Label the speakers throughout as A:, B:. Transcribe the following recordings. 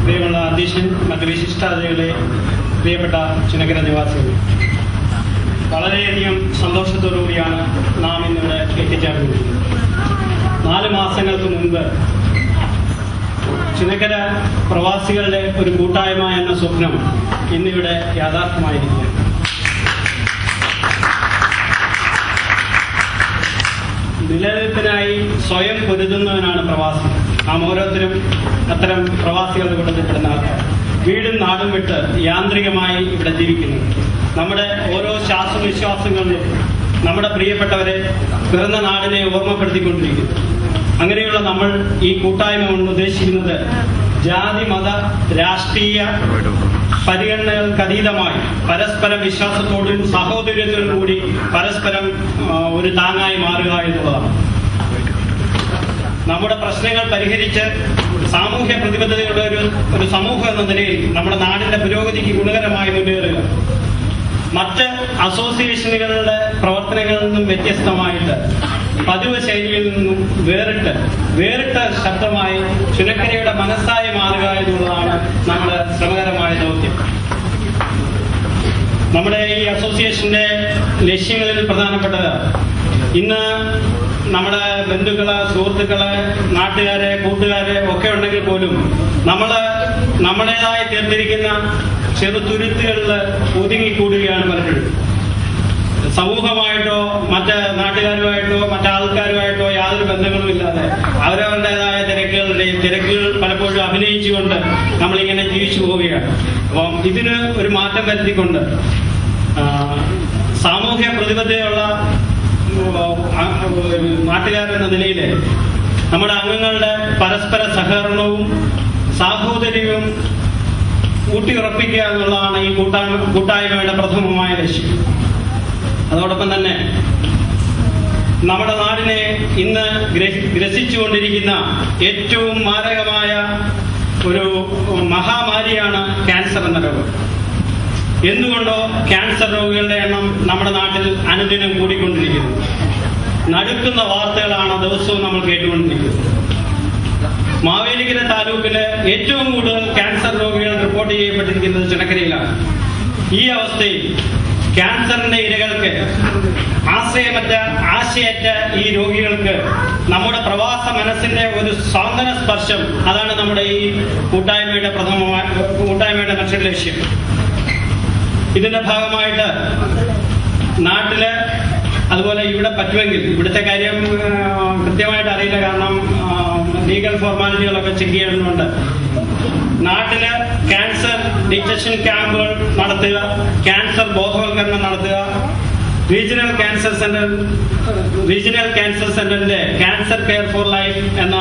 A: പ്രിയമുള്ള അധ്യക്ഷൻ, മറ്റ് വിശിഷ്ടാതിഥികളെ, പ്രിയപ്പെട്ട ചുനക്കര നിവാസികൾ, വളരെയധികം സന്തോഷത്തോടുകൂടിയാണ് നാം ഇന്നിവിടെ എത്തിച്ചേർന്നത്. 4 മാസങ്ങൾക്ക് മുൻപ് ചുനക്കര പ്രവാസികളുടെ ഒരു കൂട്ടായ്മ എന്ന സ്വപ്നം ഇന്നിവിടെ യാഥാർത്ഥ്യമായിരിക്കുകയാണ്. നിലനിൽപ്പിനായി സ്വയം പൊരുതുന്നവനാണ് പ്രവാസി. നാം ഓരോരുത്തരും അത്തരം പ്രവാസികളുടെ കൂട്ടത്തിൽപ്പെടുന്ന ആൾക്കാർ. വീടും നാടും വിട്ട് യാന്ത്രികമായി ഇവിടെ ജീവിക്കുന്നു. നമ്മുടെ ഓരോ ശ്വാസവിശ്വാസങ്ങളിലും നമ്മുടെ പ്രിയപ്പെട്ടവരെ, പിറന്ന നാടിനെ ഓർമ്മപ്പെടുത്തിക്കൊണ്ടിരിക്കുന്നു. അങ്ങനെയുള്ള നമ്മൾ ഈ കൂട്ടായ്മ കൊണ്ട് ഉദ്ദേശിക്കുന്നത് ജാതി, മത, രാഷ്ട്രീയ പരിഗണനകൾക്കതീതമായി പരസ്പര വിശ്വാസത്തോടും സഹോദര്യത്തോടും കൂടി പരസ്പരം ഒരു താങ്ങായി മാറുക എന്നുള്ളതാണ്. നമ്മുടെ പ്രശ്നങ്ങൾ പരിഹരിച്ച് സാമൂഹ്യ പ്രതിബദ്ധതയുള്ള ഒരു സമൂഹം എന്ന നിലയിൽ നമ്മുടെ നാടിന്റെ പുരോഗതിക്ക് ഗുണകരമായി മുന്നേറുക. മറ്റ് അസോസിയേഷനുകളുടെ പ്രവർത്തനങ്ങളിൽ നിന്നും വ്യത്യസ്തമായിട്ട് പതിവ് ശൈലിയിൽ നിന്നും വേറിട്ട ശബ്ദമായി ചുനക്കരയുടെ മനസ്സായി മാറുക എന്നുള്ളതാണ് നമ്മുടെ ശ്രമകരമായ ദൗത്യം. നമ്മുടെ ഈ അസോസിയേഷന്റെ ലക്ഷ്യങ്ങളിൽ പ്രധാനപ്പെട്ടത് ഇന്ന് നമ്മുടെ ബന്ധുക്കള്, സുഹൃത്തുക്കള്, നാട്ടുകാരെ, കൂട്ടുകാരെ ഒക്കെ ഉണ്ടെങ്കിൽ പോലും നമ്മുടേതായി തീർത്തിരിക്കുന്ന ചെറുതുരുത്തുകളിൽ ഒതുങ്ങിക്കൂടുകയാണ് പലപ്പോഴും. സമൂഹമായിട്ടോ മറ്റ് നാട്ടുകാരുമായിട്ടോ മറ്റാൾക്കാരുമായിട്ടോ യാതൊരു ബന്ധങ്ങളും ഇല്ലാതെ അവരവരുടേതായ തിരക്കുകൾ പലപ്പോഴും അഭിനയിച്ചുകൊണ്ട് നമ്മളിങ്ങനെ ജീവിച്ചു പോവുകയാണ്. അപ്പം ഇതിന് ഒരു മാറ്റം വരുത്തിക്കൊണ്ട് സാമൂഹ്യ പ്രതിബദ്ധതയുള്ള നാട്ടുകാരെന്ന നിലയിൽ നമ്മുടെ അംഗങ്ങളുടെ പരസ്പര സഹകരണവും സാഹോദര്യവും ഊട്ടിയുറപ്പിക്കുക എന്നുള്ളതാണ് ഈ കൂട്ടായ്മയുടെ പ്രഥമമായ ലക്ഷ്യം. അതോടൊപ്പം തന്നെ നമ്മുടെ നാടിനെ ഇന്ന് ഗ്രസിച്ചുകൊണ്ടിരിക്കുന്ന ഏറ്റവും മാരകമായ ഒരു മഹാമാരിയാണ് ക്യാൻസർ എന്ന രോഗം. എന്തുകൊണ്ടോ ക്യാൻസർ രോഗികളുടെ എണ്ണം നമ്മുടെ നാട്ടിൽ അനുദിനം കൂടിക്കൊണ്ടിരിക്കുന്നു. നടുക്കുന്ന വാർത്തകളാണ് ദിവസവും നമ്മൾ കേട്ടുകൊണ്ടിരിക്കുന്നത്. മാവേലിക്കര താലൂക്കില് ഏറ്റവും കൂടുതൽ ക്യാൻസർ രോഗികൾ റിപ്പോർട്ട് ചെയ്യപ്പെട്ടിരിക്കുന്നത് ചുനക്കരയിലാണ്. ഈ അവസ്ഥയിൽ ക്യാൻസറിന്റെ ഇരകൾക്ക്, ആശയറ്റ ഈ രോഗികൾക്ക് നമ്മുടെ പ്രവാസ മനസ്സിന്റെ ഒരു സാന്ത്വന സ്പർശം, അതാണ് നമ്മുടെ ഈ കൂട്ടായ്മയുടെ മറ്റൊരു ലക്ഷ്യം. ഇതിന്റെ ഭാഗമായിട്ട് നാട്ടില് അതുപോലെ ഇവിടെ പറ്റുമെങ്കിൽ, ഇവിടുത്തെ കാര്യം കൃത്യമായിട്ട് അറിയില്ല, കാരണം ലീഗൽ ഫോർമാലിറ്റികളൊക്കെ ചെക്ക് ചെയ്യുന്നുണ്ട്, നാട്ടില് ക്യാൻസർ ഡിറ്റക്ഷൻ ക്യാമ്പുകൾ നടത്തുക, ക്യാൻസർ ബോധവൽക്കരണം നടത്തുക, റീജിയണൽ ക്യാൻസർ സെന്ററിന്റെ ക്യാൻസർ കെയർ ഫോർ ലൈഫ് എന്ന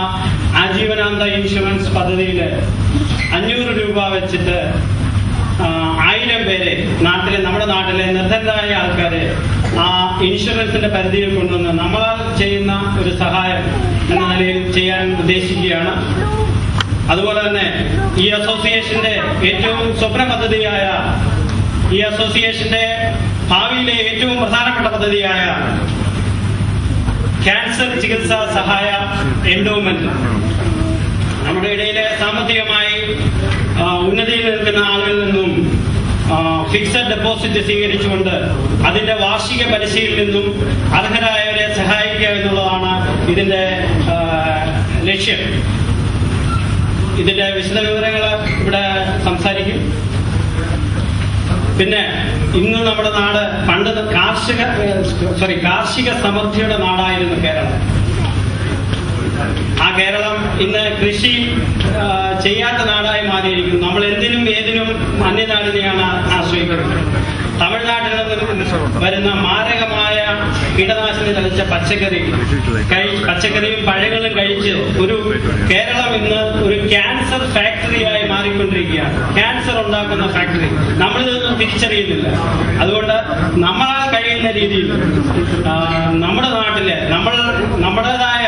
A: ആജീവനാന്ത ഇൻഷുറൻസ് പദ്ധതിയിൽ 500 രൂപ വെച്ചിട്ട് 1000 പേരെ നമ്മുടെ നാട്ടിലെ നിർധനരായ ആൾക്കാരെ ആ ഇൻഷുറൻസിന്റെ പരിധിയിൽ കൊണ്ടുവന്ന് നമ്മളാൽ ചെയ്യുന്ന ഒരു സഹായം എന്ന നിലയിൽ ചെയ്യാൻ ഉദ്ദേശിക്കുകയാണ്. അതുപോലെ തന്നെ ഈ അസോസിയേഷന്റെ ഏറ്റവും സ്വപ്ന പദ്ധതിയായ, ഈ അസോസിയേഷന്റെ ഭാവിയിലെ ഏറ്റവും പ്രധാനപ്പെട്ട പദ്ധതിയായ ക്യാൻസർ ചികിത്സാ സഹായ എൻഡോമെന്റ്, നമ്മുടെ ഇടയിലെ സാമ്പത്തികമായി ഉന്നതിയിൽ നിൽക്കുന്ന ആളുകളിൽ നിന്നും ഫിക്സഡ് ഡെപ്പോസിറ്റ് സ്വീകരിച്ചുകൊണ്ട് അതിന്റെ വാർഷിക പലിശയിൽ നിന്നും അർഹരായവരെ സഹായിക്കുക എന്നുള്ളതാണ് ഇതിന്റെ ലക്ഷ്യം. ഇതിന്റെ വിശദവിവരങ്ങൾ ഇവിടെ സംസാരിക്കും. പിന്നെ ഇന്ന് നമ്മുടെ നാട് പണ്ട് കാർഷിക സമൃദ്ധിയുടെ നാടായിരുന്നു കേരളം. ആ കേരളം ഇന്ന് കൃഷി ചെയ്യാത്ത നാടായി മാറിയിരിക്കുന്നു. നമ്മൾ എന്തിനും ഏതിനും അന്യനാടിനെയാണ് ആശ്രയിക്കുന്നത്. തമിഴ്നാട്ടിൽ നിന്ന് വരുന്ന മാരകമായ കീടനാശിനി തളിച്ച പച്ചക്കറിയും പഴങ്ങളും കഴിച്ച് കേരളം ഇന്ന് ഒരു ക്യാൻസർ ഫാക്ടറിയായി മാറിക്കൊണ്ടിരിക്കുകയാണ്. ക്യാൻസർ ഉണ്ടാക്കുന്ന ഫാക്ടറി നമ്മളിതൊന്നും തിരിച്ചറിയുന്നില്ല. അതുകൊണ്ട് നമ്മളാൽ കഴിയുന്ന രീതിയിൽ നമ്മുടെ നാട്ടിലെ നമ്മുടേതായ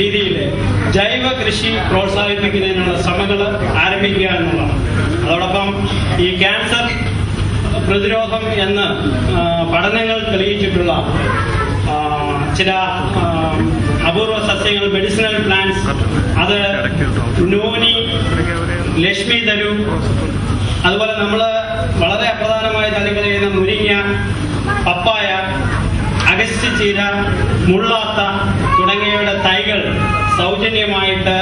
A: രീതിയിൽ ജൈവ കൃഷി പ്രോത്സാഹിപ്പിക്കുന്നതിനുള്ള ശ്രമങ്ങൾ ആരംഭിക്കുക എന്നുള്ളതാണ്. അതോടൊപ്പം ഈ ക്യാൻസർ പ്രതിരോധം എന്ന് പഠനങ്ങൾ തെളിയിച്ചിട്ടുള്ള ചില അപൂർവ സസ്യങ്ങൾ, മെഡിസിനൽ പ്ലാന്റ്സ്, അത് നോനി, ലക്ഷ്മി തരു, അതുപോലെ നമ്മൾ വളരെ അപ്രധാനമായി തള്ളിക്കളി ചെയ്യുന്ന മുരിങ്ങ, പപ്പായ, അഗസ്ത്യചീര, മുള്ളാത്ത തുടങ്ങിയവയുടെ തൈകൾ സൗജന്യമായിട്ട്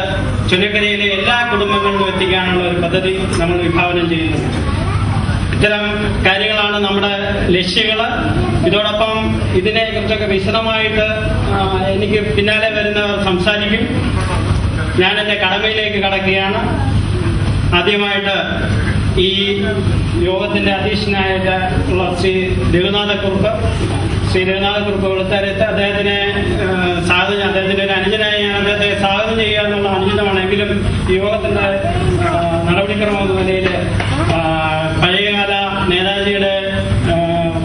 A: ചുനക്കരയിലെ എല്ലാ കുടുംബങ്ങളിലും എത്തിക്കാനുള്ള ഒരു പദ്ധതി നമ്മൾ വിഭാവനം ചെയ്യുന്നു. ഇത്തരം കാര്യങ്ങളാണ് നമ്മുടെ ലക്ഷ്യങ്ങൾ. ഇതോടൊപ്പം ഇതിനെ കുറിച്ചൊക്കെ വിശദമായിട്ട് എനിക്ക് പിന്നാലെ വരുന്നവർ സംസാരിക്കും. ഞാൻ എൻ്റെ കടമയിലേക്ക് കടക്കുകയാണ്. ആദ്യമായിട്ട് ഈ യോഗത്തിന്റെ അധ്യക്ഷനായിട്ട് ഉള്ള ശ്രീ രഘുനാഥക്കുറുപ്പ് വെളുത്താരത്ത്, അദ്ദേഹത്തിന്റെ ഒരു അനുജനായി ഞാൻ അദ്ദേഹത്തെ സ്വാഗതം ചെയ്യുക എന്നുള്ള അനുചിതമാണെങ്കിലും ഈ യോഗത്തിന്റെ നടപടിക്രമം എന്ന നിലയിൽ പഴയകാല നേതാജിയുടെ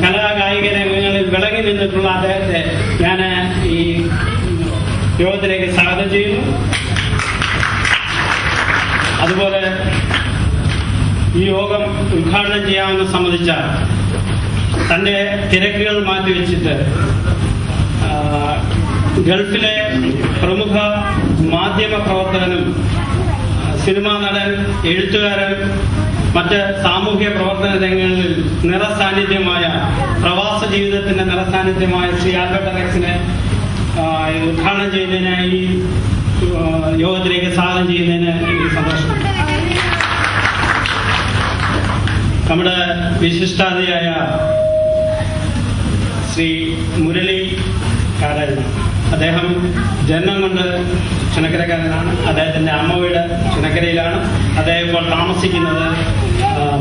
A: കലാകായിക രംഗങ്ങളിൽ വിളങ്ങി നിന്നിട്ടുള്ള അദ്ദേഹത്തെ ഞാൻ ഈ യോഗത്തിലേക്ക് സ്വാഗതം ചെയ്യുന്നു. അതുപോലെ ഈ യോഗം ഉദ്ഘാടനം ചെയ്യാമെന്ന് സംബന്ധിച്ച തന്റെ തിരക്കുകൾ മാറ്റിവെച്ചിട്ട് ഗൾഫിലെ പ്രമുഖ മാധ്യമ പ്രവർത്തകനും സിനിമാ നടൻ, എഴുത്തുകാരൻ, മറ്റ് സാമൂഹ്യ പ്രവർത്തന രംഗങ്ങളിൽ നിറസാന്നിധ്യമായ, പ്രവാസ ജീവിതത്തിന്റെ നിറസാന്നിധ്യമായ ശ്രീ ആൽബർട്ട് അലക്സിനെ ഉദ്ഘാടനം ചെയ്യുന്നതിനായി യോഗത്തിലേക്ക് സ്വാഗതം ചെയ്യുന്നതിന് എനിക്ക് സന്തോഷമുണ്ട്. നമ്മുടെ വിശിഷ്ടാതിഥിയായ ശ്രീ മുരളി കാരൻ, അദ്ദേഹം ജന്മം കൊണ്ട് ചുനക്കരക്കാരനാണ്. അദ്ദേഹത്തിന്റെ അമ്മ വീട് ചുനക്കരയിലാണ്. അദ്ദേഹം ഇപ്പോൾ താമസിക്കുന്നത്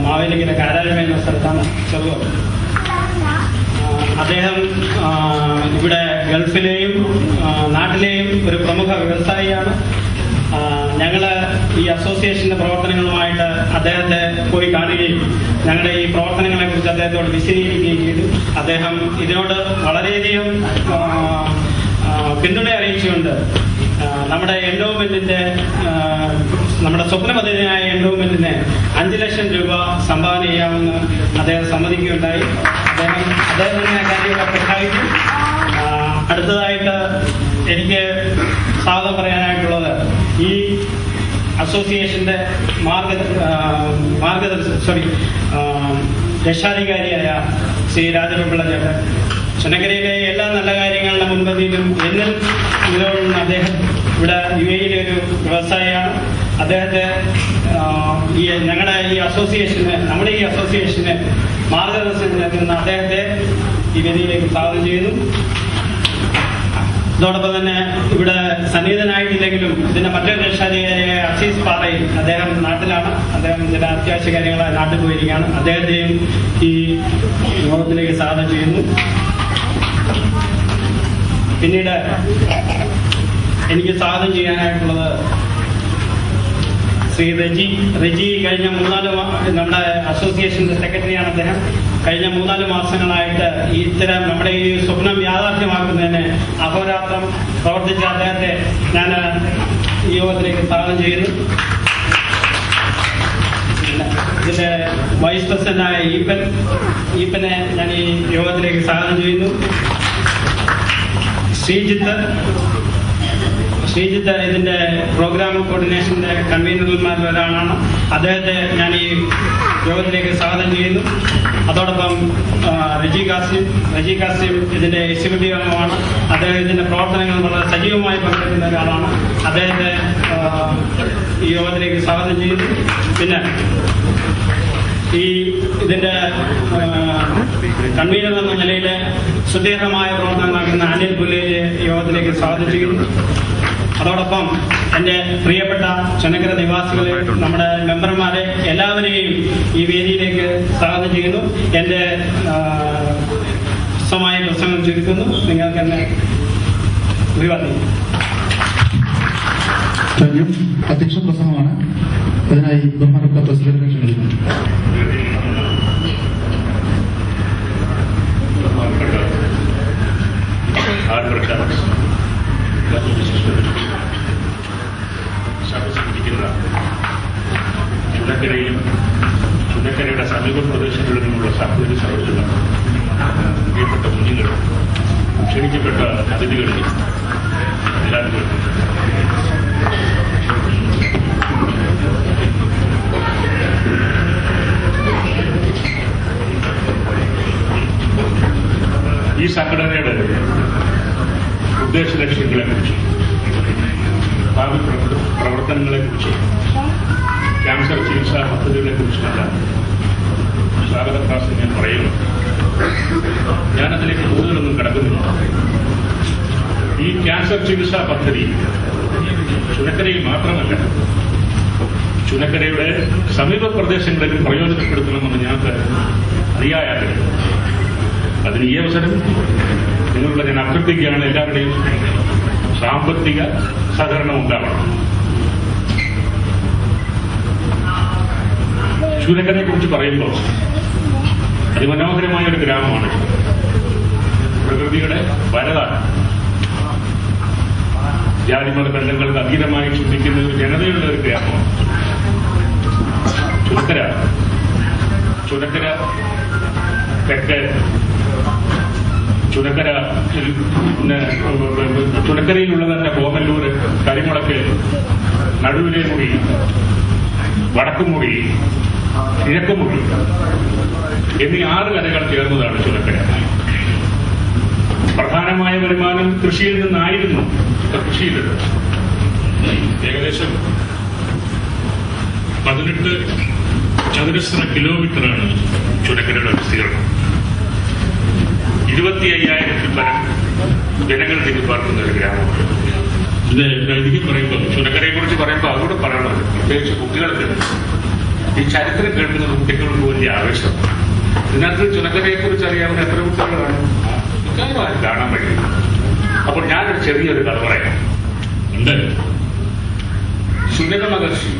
A: മാവേലിക്കര കാരാരമ എന്ന സ്ഥലത്താണ്, ചെറുപ്പം. അദ്ദേഹം ഇവിടെ ഗൾഫിലെയും നാട്ടിലെയും ഒരു പ്രമുഖ വ്യവസായിയാണ്. ഞങ്ങൾ ഈ അസോസിയേഷന്റെ പ്രവർത്തനങ്ങളുമായിട്ട് അദ്ദേഹത്തെ പോയി കാണുകയും ഞങ്ങളുടെ ഈ പ്രവർത്തനങ്ങളെ കുറിച്ച് അദ്ദേഹത്തോട് വിശദീകരിക്കുകയും ചെയ്തു. അദ്ദേഹം ഇതിനോട് വളരെയധികം പിന്തുണ അറിയിച്ചുകൊണ്ട് നമ്മുടെ എൻഡോമെന്റിന്റെ, നമ്മുടെ സ്വപ്ന പദ്ധതിയായ എൻഡോമെന്റിന് 5 ലക്ഷം രൂപ സംഭാവന ചെയ്യാമെന്ന് അദ്ദേഹം സമ്മതിക്കുകയുണ്ടായി. അദ്ദേഹം തന്നെ ആ കാര്യങ്ങളൊക്കെ സഹായിച്ചു. അടുത്തതായിട്ട് എനിക്ക് സ്വാഗതം പറയാനായിട്ടുള്ളത് ഈ അസോസിയേഷന്റെ രക്ഷാധികാരിയായ ശ്രീ രാജപിള്ള ചേട്ടൻ. ചുനക്കരയിലെ എല്ലാ നല്ല കാര്യങ്ങളുടെ മുൻപന്തിയിലും എന്നും നിലകൊള്ളുന്ന അദ്ദേഹം ഇവിടെ UAE-യിലെ ഒരു വ്യവസായിയാണ്. അദ്ദേഹത്തെ നമ്മുടെ ഈ അസോസിയേഷന് മാർഗദർശനം നൽകുന്ന അദ്ദേഹത്തെ ഈ വേദിയിലേക്ക് സ്വാഗതം ചെയ്യുന്നു. അതോടൊപ്പം തന്നെ ഇവിടെ സന്നിഹിതനായിട്ടില്ലെങ്കിലും ഇതിന്റെ മറ്റൊരു രക്ഷാധികാരിയായ അസീസ് പാറയിൽ അദ്ദേഹം നാട്ടിലാണ്. അദ്ദേഹം ചില അത്യാവശ്യ കാര്യങ്ങളായി നാട്ടിൽ പോയിരിക്കുകയാണ്. അദ്ദേഹത്തെയും ഈ യോഗത്തിലേക്ക് സ്വാഗതം ചെയ്യുന്നു. പിന്നീട് എനിക്ക് സ്വാഗതം ചെയ്യാനായിട്ടുള്ളത് ശ്രീ റെജി കഴിഞ്ഞ നമ്മുടെ അസോസിയേഷന്റെ സെക്രട്ടറിയാണ് അദ്ദേഹം. കഴിഞ്ഞ 3-4 മാസങ്ങളായിട്ട് ഇത്തരം നമ്മുടെ ഈ സ്വപ്നം യാഥാർത്ഥ്യമാക്കുന്നതിന് അഹോരാത്രം പ്രവർത്തിച്ച അദ്ദേഹത്തെ ഞാൻ ഈ യോഗത്തിലേക്ക് സ്വാഗതം ചെയ്യുന്നു. ഇതിന്റെ വൈസ് പ്രസിഡന്റായ ഈപ്പനെ ഞാൻ ഈ യോഗത്തിലേക്ക് സ്വാഗതം ചെയ്യുന്നു. ശ്രീജിത്ത് ഇതിന്റെ പ്രോഗ്രാം കോർഡിനേഷന്റെ കൺവീനർമാരിൽ ഒരാളാണ്. അദ്ദേഹത്തെ ഞാൻ ഈ യോഗത്തിലേക്ക് സ്വാഗതം ചെയ്യുന്നു. അതോടൊപ്പം റജി കാസിം ഇതിന്റെ എക്സിക്യൂട്ടീവ് അംഗമാണ്. അദ്ദേഹം ഇതിന്റെ പ്രവർത്തനങ്ങൾ വളരെ സജീവമായി പങ്കെടുക്കുന്ന ഒരാളാണ്. അദ്ദേഹത്തെ ഈ യോഗത്തിലേക്ക് സ്വാഗതം ചെയ്യുന്നു. പിന്നെ ഇതിന്റെ കൺവീനർ എന്ന നിലയിൽ സുദീർഘമായ പ്രവർത്തനം നടക്കുന്ന അനിൽ പുല്ലേരി യോഗത്തിലേക്ക് സ്വാഗതം ചെയ്യുന്നു. അതോടൊപ്പം എൻ്റെ പ്രിയപ്പെട്ട ചുനക്കര നിവാസികളെ, നമ്മുടെ മെമ്പർമാരെ എല്ലാവരെയും ഈ വേദിയിലേക്ക് സ്വാഗതം ചെയ്യുന്നു. എൻ്റെ സ്വമായ പ്രസംഗം ചുരുക്കുന്നു. നിങ്ങൾക്ക് എന്നെ അഭിവാദ്യം.
B: അധ്യക്ഷ പ്രസംഗമാണ്. അതിനായി ബഹുമാനപ്പെട്ട പ്രസിഡന്റിനെ ക്ഷണിക്കുന്നു.
C: ചുനക്കരയും ചുനക്കരയുടെ സമീപ പ്രദേശങ്ങളിൽ നിന്നുള്ള സാഹചര്യ സഹോദരങ്ങൾ, പ്രിയപ്പെട്ട കുഞ്ഞുങ്ങൾ, ക്ഷണിക്കപ്പെട്ട അതിഥികളിൽ എല്ലാവരും ഈ സംഘടനയുടെ ഉദ്ദേശ ലക്ഷ്യങ്ങളെക്കുറിച്ച്, ഭാവി പ്രവർത്തനങ്ങളെക്കുറിച്ച്, ക്യാൻസർ ചികിത്സാ പദ്ധതികളെക്കുറിച്ചുമെല്ലാം സ്വാഗത ക്ലാസ്സിൽ ഞാൻ പറയുന്നു. ഞാനതിലേക്ക് കൂടുതലൊന്നും കടക്കുന്നില്ല. ഈ ക്യാൻസർ ചികിത്സാ പദ്ധതി ചുനക്കരയിൽ മാത്രമല്ല, ചുനക്കരയുടെ സമീപ പ്രദേശങ്ങളിൽ പ്രയോജനപ്പെടുത്തണമെന്ന് ഞങ്ങൾക്ക് അതിയായ ആഗ്രഹം. അതിന് ഈ അവസരം നിങ്ങളുടെ ഞാൻ അഭ്യർത്ഥിക്കുകയാണ്, എല്ലാവരുടെയും സാമ്പത്തിക സഹകരണം ഉണ്ടാവണം. ചുനക്കരയെ കുറിച്ച് പറയുമ്പോൾ അതിമനോഹരമായ ഒരു ഗ്രാമമാണ്. പ്രകൃതിയുടെ വരതാണ്. ജാതിമത ബന്ധങ്ങൾക്ക് അതീതമായി ചിന്തിക്കുന്ന ഒരു ജനതയുള്ള ഒരു ഗ്രാമമാണ് ചുനക്കര. തെക്ക് ചുനക്കരയിലുള്ള തന്നെ കോമല്ലൂർ, കരിമുളക്ക്, നടുവിലെ മുറി, വടക്കുമുറി, കിഴക്കുമുറി എന്നീ 6 കരകൾ ചേർന്നതാണ് ചുനക്കര. പ്രധാനമായ വരുമാനം കൃഷിയിൽ നിന്നായിരുന്നു. കൃഷിയിൽ ഏകദേശം 18 ചതുരശ്ര കിലോമീറ്ററാണ് ചുനക്കരയുടെ വിസ്തീർണം. 25,000-ൽ പരം ജനങ്ങൾ തിരിപ്പാർക്കുന്ന ഒരു ഗ്രാമമാണ്. ഇത് എനിക്ക് പറയുമ്പോൾ ചുനക്കരയെ കുറിച്ച് പറയുമ്പോൾ അതുകൂടെ പറയണത്, പ്രത്യേകിച്ച് കുട്ടികൾക്ക് ഈ ചരിത്രം കേൾക്കുന്ന കുട്ടികൾക്ക് വലിയ ആവേശം. ഇതിനകത്ത് ചുനക്കരയെ കുറിച്ച് അറിയാവുന്ന എത്ര കുട്ടികളാണ് കാണാൻ കഴിയും. അപ്പോൾ ഞാനൊരു ചെറിയൊരു കഥ പറയാം. ഉണ്ട്, സുനക മഹർഷി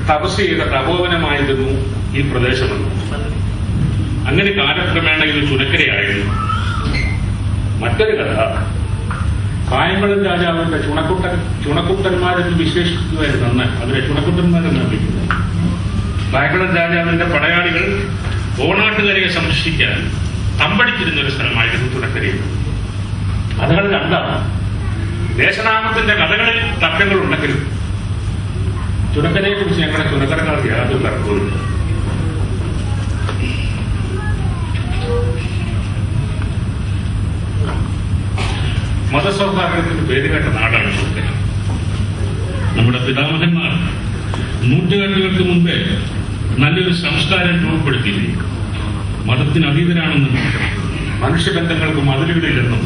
C: തപസ് ചെയ്ത തപോവനമായിരുന്നു ഈ പ്രദേശമെന്ന്. അങ്ങനെ കാലക്രമേണ ഇത് ചുനക്കരയായിരുന്നു. മറ്റൊരു കഥ, കായംകുളം രാജാവിന്റെ ചുണക്കുട്ടന്മാരെന്ന് വിശേഷിക്കുമായിരുന്നു. അതിനെ ചുണക്കുട്ടന്മാരെന്ന് വിളിക്കുന്നത്. കായംകുളം രാജാവിന്റെ പടയാളികൾ ഓണാട്ടുകരയെ സംരക്ഷിക്കാൻ തമ്പടിച്ചിരുന്ന ഒരു സ്ഥലമായിരുന്നു ചുനക്കരയിൽ. കഥകൾ രണ്ടാണ്. ദേശനാമത്തിന്റെ കഥകളിൽ തർക്കങ്ങളുണ്ടെങ്കിലും ചുനക്കരയെ കുറിച്ച് ഞങ്ങളുടെ ചുനക്കരക്കാർക്ക് യാതൊരു തർക്കവുമില്ല. മതസൗഹാർദ്ദത്തിന് പേരുകേട്ട നാടാണ് ചുനക്കര. നമ്മുടെ പിതാമഹന്മാർ നൂറ്റാണ്ടുകൾക്ക് മുമ്പേ നല്ലൊരു സംസ്കാരം രൂപപ്പെടുത്തിയിരിക്കും. മതത്തിന് അതീതരാണെന്നും മനുഷ്യബന്ധങ്ങൾക്ക് മതിലുകളില്ലെന്നും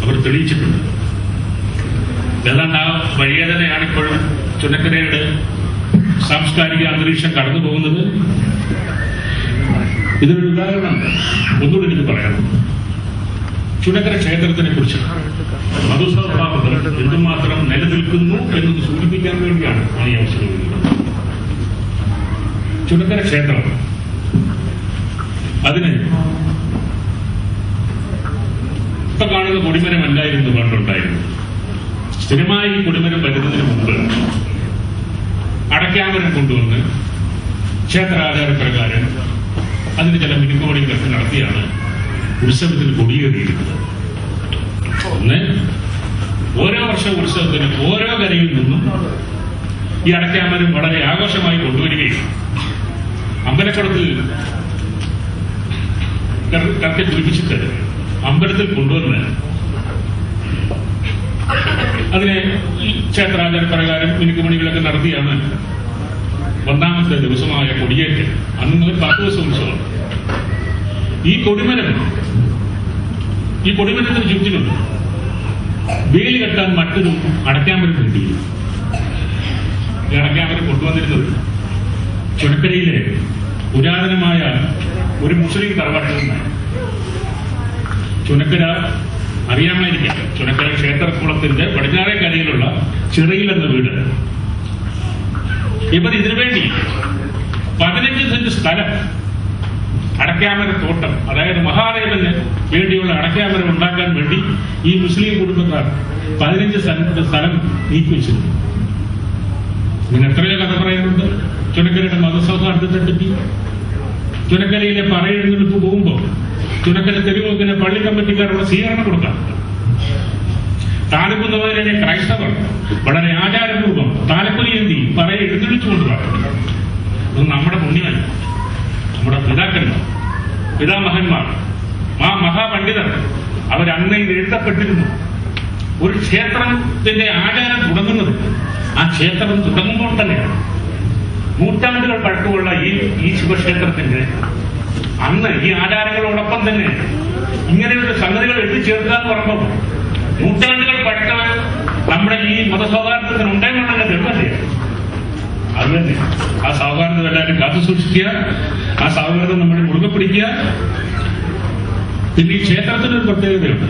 C: അവർ തെളിയിച്ചിട്ടുണ്ട്. ഏതാണ്ട് ആ വഴിയെ തന്നെയാണിപ്പോഴും ചുനക്കരയുടെ സാംസ്കാരിക അന്തരീക്ഷം കടന്നു പോകുന്നത്. ഇതിനൊരു ഉദാഹരണമുണ്ട്, ഒന്നുകൂടി എനിക്ക് പറയാം. ചുനക്കര ക്ഷേത്രത്തിനെ കുറിച്ച് മതസൗഹാർദ്ദം എന്തുമാത്രം നിലനിൽക്കുന്നു എന്നത് സൂചിപ്പിക്കാൻ വേണ്ടിയാണ് ഞാൻ ഈ അവസരം നൽകുന്നത്. ചുനക്കര ക്ഷേത്രം അതിന് ഇപ്പൊ കാണുന്ന കൊടിമരമല്ലായിരുന്നു പണ്ടുണ്ടായിരുന്നു. സ്ഥിരമായി കൊടിമരം വരുന്നതിന് മുമ്പ് അടയ്ക്കാമരം കൊണ്ടുവന്ന് ക്ഷേത്രാചാരപ്രകാരം അതിന് ചില മിനുക്കുപണികളൊക്കെ നടത്തിയാണ് ഉത്സവത്തിന് കൊടിയേറിയിരിക്കുന്നത്. ഒന്ന്, ഓരോ വർഷവും ഉത്സവത്തിന് ഓരോ കരയിൽ നിന്നും ഈ അടയ്ക്കാമരം വളരെ ആഘോഷമായി കൊണ്ടുവരികയും അമ്പലക്കുളത്തിൽ കറക്കെ പിടിപ്പിച്ചിട്ട് അമ്പലത്തിൽ കൊണ്ടുവന്ന് അതിനെ ക്ഷേത്രാചാരപ്രകാരം മിനുക്കുമണികളൊക്കെ നടത്തിയാണ് ഒന്നാമത്തെ ദിവസമായ കൊടിയേറ്റ്. അന്ന് മുതൽ 10 ദിവസം ഉത്സവം. ഈ കൊടിമരത്തിന് ചുറ്റിനുണ്ട് വേലി കെട്ടാൻ മറ്റൊരു അടയ്ക്കാമരം കിട്ടിയില്ല. ഈ അടയ്ക്കാമരം കൊണ്ടുവന്നിരുന്നത് ചുനക്കരയിലെ പുരാതനമായ ഒരു മുസ്ലിം തറവാട്ടിൽ നിന്നാണ്. ചുനക്കര അറിയാമായിരിക്കാം. ചുനക്കര ക്ഷേത്രക്കുളത്തിന്റെ പടിഞ്ഞാറേ കരയിലുള്ള ചിറയിൽ എന്ന വീട്. ഇവർ ഇതിനുവേണ്ടി 15 സെന്റ് സ്ഥലം അടയ്ക്കാമര തോട്ടം, അതായത് മഹാദേവന് വേണ്ടിയുള്ള അടയ്ക്കാമരം ഉണ്ടാക്കാൻ വേണ്ടി ഈ മുസ്ലിം കുടുംബക്കാർ 15 സെന്റ് സ്ഥലം നീക്കിവെച്ചിരുന്നു. ഇങ്ങനെ എത്രയോ കഥ പറയാനുണ്ട് ചുനക്കരയുടെ മതസൗഹാർദ്ദത്തെ പറ്റി. ചുനക്കരയിലെ പറയെഴുന്നള്ളിപ്പ് പോകുമ്പോൾ ചുനക്കര തെരുവുക്കിന് പള്ളി കമ്മിറ്റിക്കാരുടെ സ്വീകരണം കൊടുക്കാം. താലപ്പൊലിയെ ക്രൈസ്തവർ വളരെ ആചാരപൂർവ്വം താലപ്പൊലിയേന്തി പറയെ എഴുന്നള്ളിച്ചുകൊണ്ട് പറയും. ഇത് നമ്മുടെ പുണ്യമല്ല, നമ്മുടെ പിതാക്കന്മാർ, പിതാമഹന്മാർ, ആ മഹാപണ്ഡിതർ അവരന്നയിൽ എഴുതപ്പെട്ടിരുന്നു. ഒരു ക്ഷേത്രത്തിന്റെ ആചാരം തുടങ്ങുന്നത് ആ ക്ഷേത്രം തുടങ്ങുമ്പോൾ തന്നെയാണ്. നൂറ്റാണ്ടുകൾ പഴക്കമുള്ള ഈ ശിവക്ഷേത്രത്തിന്റെ അന്ന് ഈ ആചാരങ്ങളോടൊപ്പം തന്നെ ഇങ്ങനെയുള്ള സംഗതികൾ എത്തിച്ചേർക്കുക എന്ന് പറയുമ്പോൾ നൂറ്റാണ്ടുകൾ പഴക്കം നമ്മുടെ ഈ മതസൗഹാർദ്ദത്തിന് ഉണ്ടെന്നുള്ള തെളിവല്ലേ? അത് തന്നെ ആ സൗഹാർദ്ദം എല്ലാവരും കാത്തു സൂക്ഷിക്കുക, ആ സൗഹാർദ്ദം നമ്മൾ മുറുകെ പിടിക്കുക. പിന്നെ ഈ ക്ഷേത്രത്തിനൊരു പ്രത്യേകതയുണ്ട്.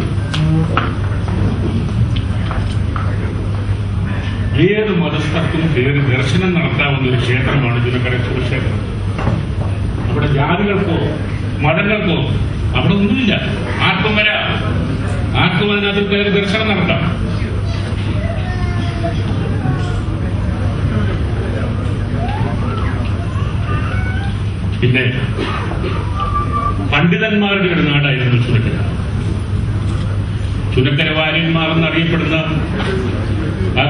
C: ഏത് മതസ്ഥർക്കും കയറി ദർശനം നടത്താവുന്ന ഒരു ക്ഷേത്രമാണ് ചുനക്കര ശിവക്ഷേത്രം. അവിടെ ജാതികൾക്കോ മതങ്ങൾക്കോ അവിടെ ഒന്നുമില്ല. ആർക്കും വരാം, ആർക്കും അതിനകത്ത് കയറി ദർശനം നടത്താം. പിന്നെ പണ്ഡിതന്മാരുടെ ഒരു നാടായിരുന്നു ചുനക്കര. ചുനക്കര വാര്യന്മാർ എന്നറിയപ്പെടുന്ന ആ